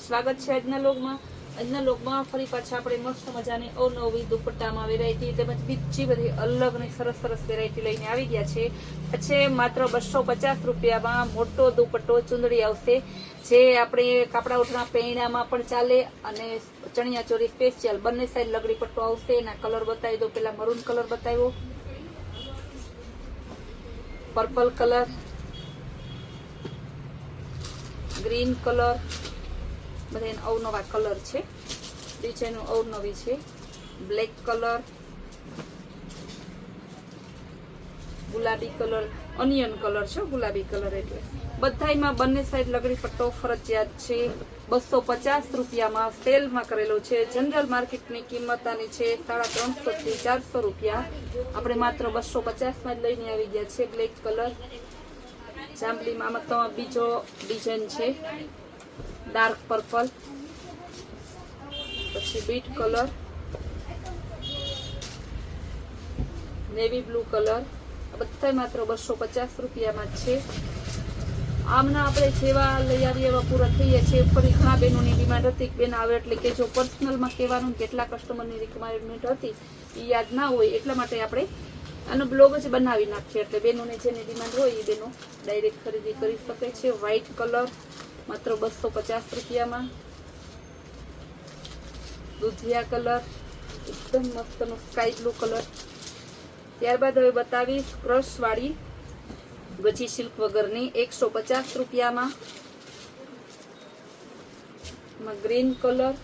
સ્વાગત છે આજના લોકમાં ફરી પાછા આપણે મસ્ત મજાની અવનવી દુપટ્ટામાં વેરાયટી તેમજ બીજી બધી અલગ અને સરસ સરસ વેરાયટી લઈને આવી ગયા છે. પછી માત્ર 250 રૂપિયામાં મોટો દુપટ્ટો ચુંદડી આવશે, જે આપણે કાપડા ઓઢણા પૈણામાં પણ ચાલે અને ચણિયા ચોરી સ્પેશિયલ બંને સાઈડ લગડી પટ્ટો આવશે. એના કલર બતાવી દો. પેલા મરૂન કલર બતાવ્યો, પર્પલ કલર, ગ્રીન કલર, બધા અવનવા કલર છે, ડિઝાઇન અવનવી છે. બ્લેક કલર, ગુલાબી કલર, ઓનિયન કલર છે, ગુલાબી કલર એટલે બધામાં બંને સાઈડ લગડી પટ્ટો ફરજિયાત છે. 250 રૂપિયામાં સેલમાં કરેલો છે. જનરલ માર્કેટની કિંમત આની છે 350 થી 400 રૂપિયા. આપણે માત્ર 250 જ લઈને આવી ગયા છે. બ્લેક કલર, જાંબલીમાં તો બીજો ડિઝાઇન છે, ડાર્ક પર્પલ, પછી bit colour, navy blue colour. આ બધા માત્ર 250 રૂપિયામાં જ છે. આમના આપણે જેવા લઈ આવીએ એવા પૂરા થઈએ છીએ. ફરી ઘણા બહેનોની ડિમાન્ડ હતી કે બેન આવે એટલે કે જો પર્સનલમાં કહેવાનું કેટલા કસ્ટમરની રિક્વાયરમેન્ટ હતી એ યાદ ના હોય, એટલા માટે આપણે આનો બ્લોગ જ બનાવી નાખીએ. એટલે બહેનોને જેની ડિમાન્ડ હોય એ બહેનો ડાયરેક્ટ ખરીદી કરી શકે છે. વ્હાઇટ કલર માત્ર 250 રૂપિયામાં. દૂધિયા કલર, એકદમ મસ્તનો સ્કાય બ્લુ કલર. ત્યારબાદ હવે બતાવીશ ક્રશ વાળી ગજી સિલ્ક વગરની 150 રૂપિયામાં. Green colour,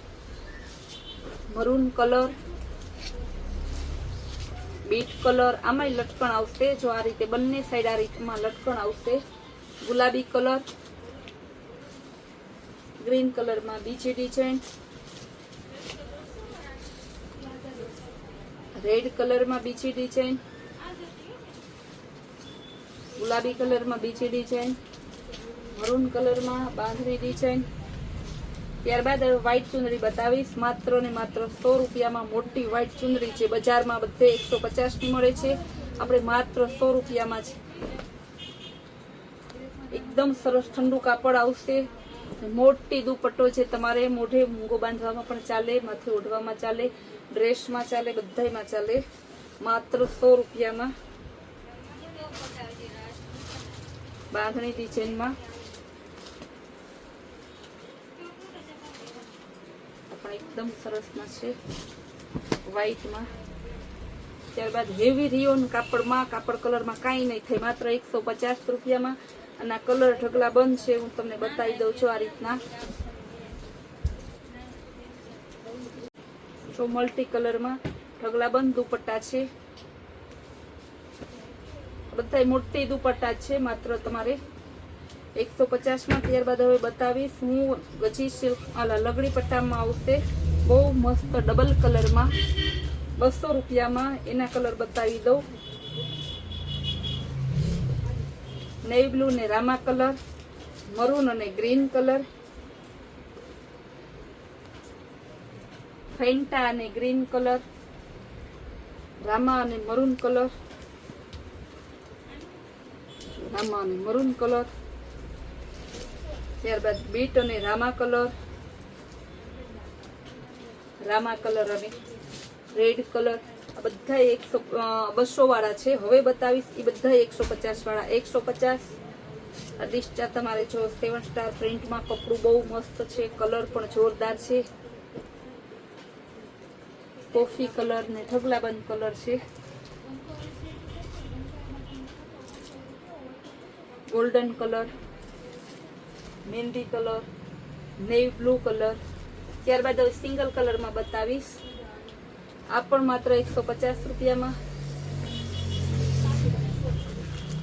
maroon colour, bit colour. આમાં લટકણ આવશે, જો આ રીતે બંને સાઈડ આ રીતમાં લટકણ આવશે. ગુલાબી કલર, ગ્રીન કલરમાં બીજી ડિઝાઇન, રેડ કલરમાં બીજી ડિઝાઇન, ગુલાબી કલરમાં બીજી ડિઝાઇન, મરૂન કલરમાં બાંધણી ડિઝાઇન. ત્યારબાદ હવે વ્હાઇટ ચુંદડી બતાવીશ. માત્ર ને માત્ર 100 રૂપિયામાં મોટી વ્હાઇટ ચુંદડી છે. બજારમાં બધે 150 ની મળે છે, આપણે માત્ર 100 રૂપિયામાં છે. એકદમ સરસ ઠંડુ કાપડ આવશે. મોટી દુપટ્ટો છે, તમારે મોઢે મૂંગો બાંધવામાં પણ ચાલે, માથે ઓઢવામાં ચાલે, ડ્રેસમાં ચાલે, બધામાં ચાલે. માત્ર 100 રૂપિયામાં બાંધણી ડિઝાઇનમાં પણ એકદમ સરસમાં છે, વ્હાઈટમાં. ત્યારબાદ હેવી રિયોન કાપડમાં, કાપડ કલરમાં કાંઈ નહીં થાય, માત્ર 150 રૂપિયામાં. અને આ કલર ઢગલા બંધ છે, હું તમને બતાવી દઉં છું આ રીતના. જો મલ્ટી કલરમાં ઢગલા બંધ દુપટ્ટા છે, બધા મોટી દુપટ્ટા છે, માત્ર તમારે 150માં. ત્યારબાદ હવે બતાવીશ હું ગજી સિલ્ક લગડી પટ્ટામાં આવશે, બહુ મસ્ત ડબલ કલરમાં 200 રૂપિયામાં. એના કલર બતાવી દઉં. નેવી બ્લુ ને રામા કલર, મરૂન અને ગ્રીન કલર, ફેન્ટા અને ગ્રીન કલર, રામા અને મરૂન કલર, રામા અને મરૂન કલર. ત્યારબાદ બીટ અને રામા કલર, રામા કલર અને રેડ કલર. આ બધા 200 વાળા છે. હવે બતાવીશ એ બધા 150 વાળા. 150 આ ડિસ્ચા તમારે જો 7 સ્ટાર પ્રિન્ટમાં કપડું બહુ મસ્ત છે, કલર પણ જોરદાર છે. કોફી કલર ને ઢગલાબંધ કલર છે, ગોલ્ડન કલર, મહેંદી કલર, નેવી બ્લુ કલર. ત્યારબાદ હવે સિંગલ કલરમાં બતાવીશ. આ પણ માત્ર 150 રૂપિયામાં.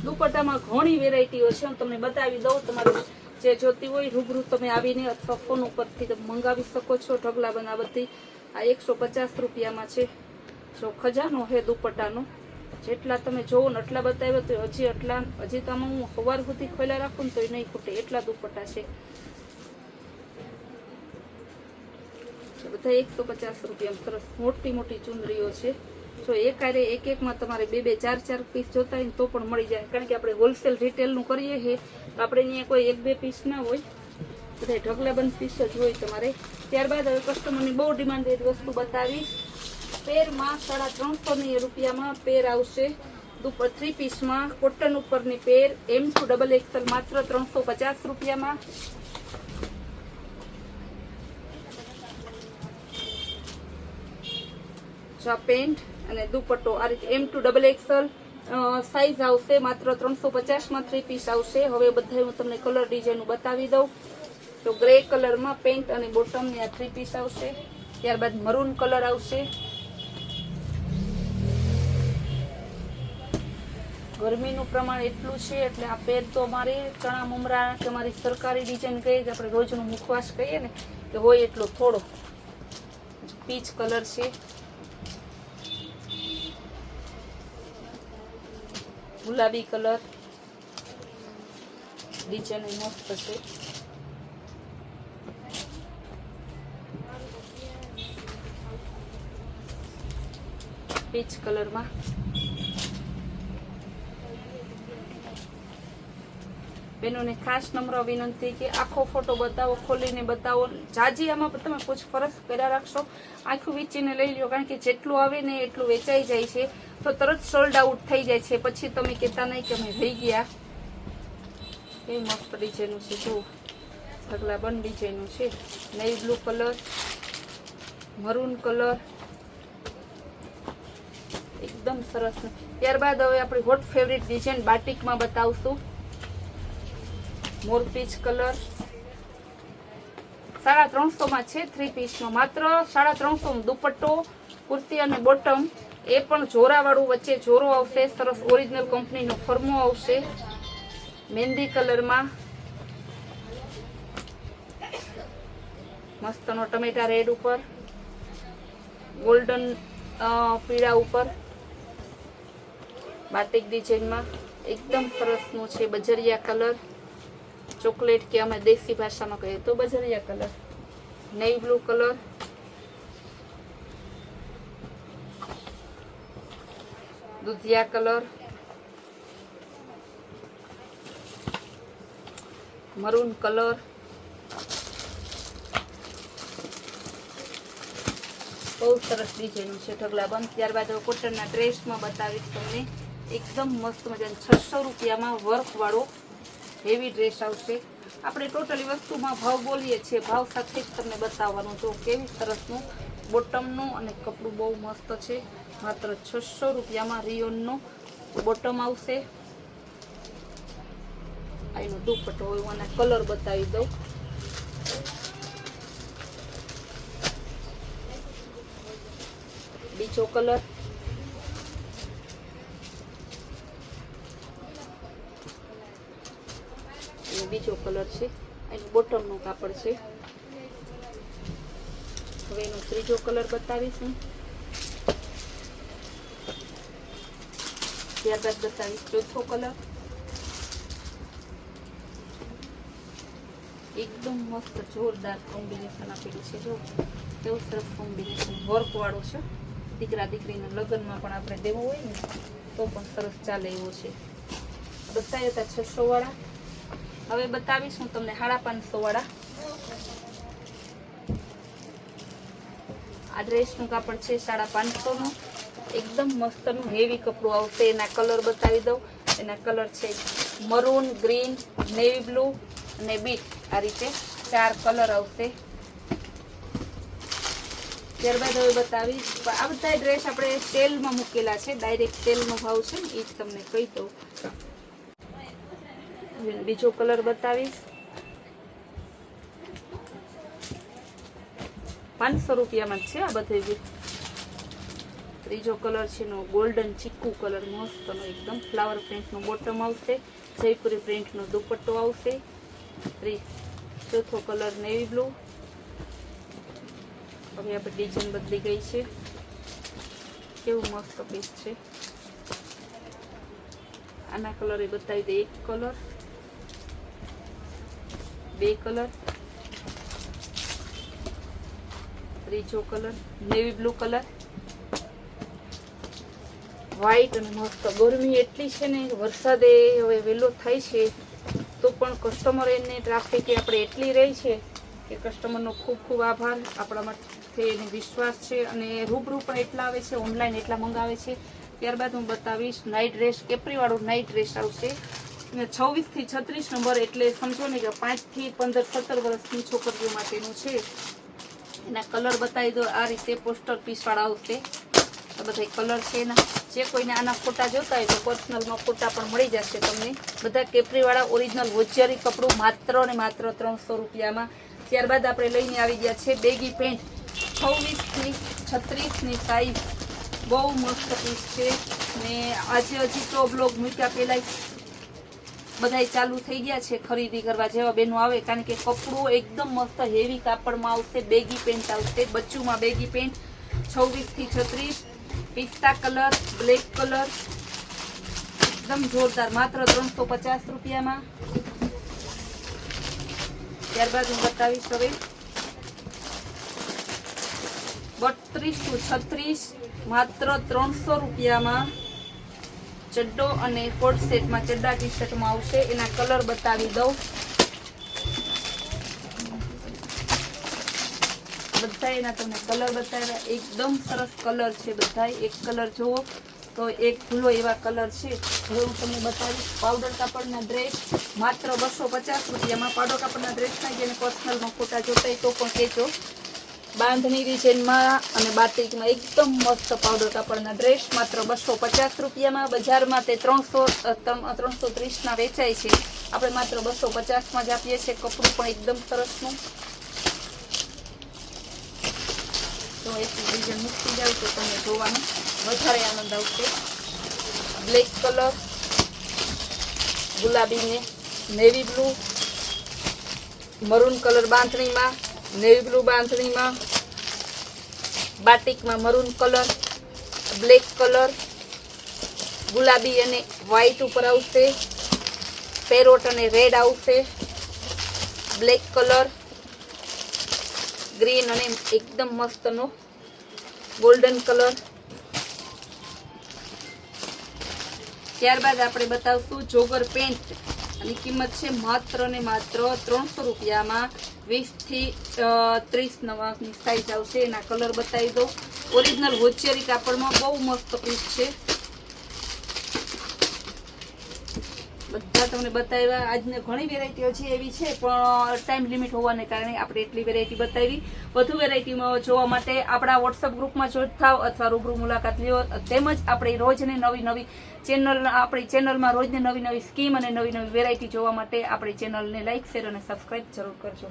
દુપટ્ટામાં ઘણી વેરાયટીઓ છે, હું તમને બતાવી દઉં. તમારે જે જોતી હોય રૂબરૂ તમે આવીને અથવા ફોન ઉપરથી તમે મંગાવી શકો છો. ઢગલા બના બધી આ 150 રૂપિયામાં છે. જો ખજાનો હે દુપટ્ટાનો, જેટલા તમે જોવો ને એટલા બતાવ્યો તો હજી તો આમાં હું સવાર સુધી ખોલા રાખું ને તો નહીં ખૂટે, એટલા દુપટ્ટા છે. બધા 150 રૂપિયા. સરસ મોટી મોટી ચુંદડીઓ છે. જો એકમાં તમારે 2-2, 4-4 પીસ જોતા હોય ને તો પણ મળી જાય, કારણ કે આપણે હોલસેલ રિટેલનું કરીએ છીએ. આપણે અહીંયા કોઈ 1-2 પીસ ના હોય, બધા ઢગલાબંધ પીસ જ હોય તમારે. ત્યારબાદ હવે કસ્ટમરની બહુ ડિમાન્ડેડ વસ્તુ બતાવીશ. પેરમાં 350 રૂપિયામાં પેર આવશે. 3 પીસમાં કોટન ઉપરની પેર M2XXL માત્ર 350 રૂપિયામાં. પેન્ટ અને દુપટ્ટો આ રીતે M2XXL સાઈઝ આવશે. માત્ર 350માં 3 પીસ આવશે. હવે બધા હું તમને કલર ડિઝાઇન બતાવી દઉં. તો ગ્રે કલરમાં પેન્ટ અને બોટમની આ 3 પીસ આવશે. ત્યારબાદ મરૂન કલર આવશે. ગરમીનું પ્રમાણ એટલું છે એટલે આ પેર તો અમારે ચણા મમરા કે અમારી સરકારી ડિઝાઇન કહીએ કે આપણે રોજનું મુખવાસ કહીએ ને કે હોય એટલો થોડો. પીચ કલર છે, ગુલાબી કલર, ડિઝાઇન મસ્ત છે. પીચ કલરમાં બેનોને ખાસ નમ્ર વિનંતી કે આખો ફોટો બતાવો, ખોલીને બતાવો. જાજી આમાં પણ તમે પૂછ ફરક કર્યા રાખશો. આખું વીંચીને લઈ લ્યો, કારણ કે જેટલું આવે ને એટલું વેચાઈ જાય છે તો તરત સોલ્ડ આઉટ થઈ જાય છે. પછી તમે કહેતા નહીં કે અમે લઈ ગયા. એ મસ્ત ડિઝાઇનનું છે. જો ઢગલાબંધ ડિઝાઇનનું છે. Navy blue colour, maroon colour, એકદમ સરસ. ત્યારબાદ હવે આપણી હોટ ફેવરિટ ડિઝાઇન બાટિકમાં બતાવશું. મોર પીચ કલર 350માં છે. 3 પીસમાં માત્ર 350. દુપટ્ટો, કુર્તી અને બોટમ એ પણ જોરાવાળું, વચ્ચે જોરો આવશે. સરસ ઓરિજિનલ કંપનીનો ફર્મો આવશે. મહેંદી કલરમાં મસ્તનો ટમેટા રેડ ઉપર, ગોલ્ડન પીળા ઉપર બાટિક ડિઝાઇનમાં એકદમ સરસનું છે. બજરિયા કલર, ચોકલેટ કે અમે દેશી ભાષામાં કહીએ તો બજરિયા કલર, નેવી બ્લુ કલર, દૂધિયા કલર, મરૂન કલર, બહુ સરસ ડિઝાઇન છે. ઢગલાબંધ. ત્યારબાદ કોટનના ડ્રેસમાં બતાવીશ તમને. એકદમ મસ્ત મજાનો 600 રૂપિયામાં વર્કવાળો હેવી ડ્રેસ આવશે. આપણે ટોટલી વસ્તુમાં ભાવ બોલીએ છીએ, ભાવ સાથે જ તમને બતાવવાનું. જો કેવી સરસનું બોટમનું અને કપડું બહુ મસ્ત છે. માત્ર 600 રૂપિયામાં રિયોનનો બોટમ આવશે. એનો દુપટ્ટો હોય હું આના કલર બતાવી દઉં. બીજો કલર, બીજો કલર છે. એનું બોટમનું કાપડ છે. હવે એનો ત્રીજો કલર બતાવીશું. ત્યારબાદ બતાવીશ ચોથો કલર. એકદમ મસ્ત જોરદાર કોમ્બિનેશન આપેલું છે. જો કેવું સરસ કોમ્બિનેશન વર્ક વાળું છે. દીકરા દીકરીના લગ્નમાં પણ આપણે દેવું હોય ને તો પણ સરસ ચાલે એવો છે. બતાવ્યા હતા 600 વાળા. હવે બતાવીશ હું તમને 550 વાળા. આ ડ્રેસનું કાપડ છે 550 નું. એકદમ મસ્તનું હેવી કપડું આવશે. એના કલર બતાવી દઉં. એના કલર છે મરૂન, ગ્રીન, નેવી બ્લુ અને બીટ. આ રીતે 4 કલર આવશે. ત્યારબાદ હવે બતાવીશ. આ બધા ડ્રેસ આપણે સેલમાં મૂકેલા છે. ડાયરેક્ટ સેલનો ભાવ છે ને એ જ તમને કહી દઉં. બીજો કલર બતાવીશ. 500 રૂપિયામાં જ છે આ બધે. ત્રીજો કલર છે નો ગોલ્ડન ચીકુ કલર, મસ્તનો એકદમ. ફ્લાવર પ્રિન્ટનો બોટમ આવશે. જયપુરી પ્રિન્ટનો દુપટ્ટો આવશે. ચોથો કલર નેવી બ્લુ. હવે આપણે ડિઝાઇન બદલી ગઈ છે. કેવું મસ્ત પીસ છે. આના કલર એ બતાવી દે. એક કલર, 2 કલર, ત્રીજો colour navy blue colour, white અને મસ્ત. ગરમી એટલી છે ને વરસાદે હવે વહેલો થાય છે તો પણ કસ્ટમર એની ટ્રાફિક આપણે એટલી રહી છે કે કસ્ટમરનો ખૂબ ખૂબ આભાર. આપણા માટે એને વિશ્વાસ છે અને રૂબરૂ પણ એટલા આવે છે, ઓનલાઈન એટલા મંગાવે છે. ત્યારબાદ હું બતાવીશ નાઇટ ડ્રેસ, કેપરીવાળું નાઇટ ડ્રેસ આવશે 26 થી 36 નંબર, એટલે સમજો ને કે 5 થી 15, 17 વર્ષની છોકરીઓ માટેનું છે. એના કલર બતાવી દો. આ રીતે પોસ્ટર પીસવાળા આવશે. આ બધા કલર છે એના. જે કોઈને આના ફોટા જોતા હોય તો પર્સનલમાં ફોટા પણ મળી જશે તમને. બધા કેપરીવાળા ઓરિજિનલ વોચિયરી કપડું માત્ર ને માત્ર 300 રૂપિયામાં. ત્યારબાદ આપણે લઈને આવી ગયા છે બેગી પેન્ટ 26 થી 36ની સાઈઝ. બહુ મસ્ત પીસ છે ને આજે હજી તો બ્લોગ મૂક્યા પહેલાં બધાય ચાલુ થઈ ગયા છે ખરીદી કરવા. જેવા બેનો આવે, કારણ કે કપડું એકદમ મસ્ત હેવી કાપડમાં આવશે. બેગી પેન્ટ આવશે, બચ્ચુમાં બેગી પેન્ટ 26 થી 36. પિસ્તા કલર, બ્લેક કલર, એકદમ જોરદાર, માત્ર 350 રૂપિયામાં. ત્યારબાદ હું બતાવીશ હવે 32 થી 36, માત્ર 300 રૂપિયામાં. ચડ્ડો અને કોટ સેટમાં, ચડ્ડા ટી શર્ટમાં આવશે. એના કલર બતાવી દઉં. બધા એના તમને કલર બતાવ્યા. એકદમ સરસ કલર છે બધા. એક કલર જુઓ તો એક ભૂલો એવા કલર છે. હવે હું તમને બતાવીશ પાવડર કાપડના ડ્રેસ માત્ર 250 રૂપિયામાં. પાવડર કાપડના ડ્રેસના જેને પર્સનલમાં ફોટા જોતા હોય તો પણ કહેજો. બાંધણી ડિઝાઇનમાં અને બાટિકમાં એકદમ મસ્ત પાવડર કાપડના ડ્રેસ માત્ર 250 રૂપિયામાં. બજારમાં તે 330ના વેચાય છે, આપણે માત્ર 250માં જ આપીએ છીએ. કપડું પણ એકદમ સરસનું. તો એક ડિઝાઇન મૂકી જાવ તો તમને જોવાનો વધારે આનંદ આવશે. બ્લેક કલર, ગુલાબી ને નેવી બ્લુ, મરૂન કલર બાંધણીમાં, નેવી બ્લુ બાંધણીમાં, બાટિકમાં મરૂન કલર, બ્લેક કલર, ગુલાબી અને વ્હાઈટ ઉપર આવશે. પેરોટ અને રેડ આવશે. બ્લેક કલર, ગ્રીન અને એકદમ મસ્તનો ગોલ્ડન કલર. ત્યારબાદ આપણે બતાવશું જોગર પેન્ટ. આની કિંમત છે માત્ર ને માત્ર 300 રૂપિયામાં. 20 થી 30 નવાની સાઈઝ આવશે. એના કલર બતાવી દો. ઓરિજિનલ વોચિયરી કાપડમાં બહુ મસ્ત પીસ છે. બધા તમને બતાવ્યા. આજને ઘણી વેરાયટીઓ છે એવી છે, પણ ટાઈમ લિમિટ હોવાને કારણે આપણે એટલી વેરાયટી બતાવી. વધુ વેરાયટીમાં જોવા માટે આપણા વોટ્સઅપ ગ્રુપમાં જોઈન્ટ થાવ અથવા રૂબરૂ મુલાકાત લ્યો. તેમજ આપણે રોજને નવી આપણી ચેનલમાં રોજને નવી સ્કીમ અને નવી વેરાયટી જોવા માટે આપણી ચેનલને લાઈક, શેર અને સબસ્ક્રાઈબ જરૂર કરજો.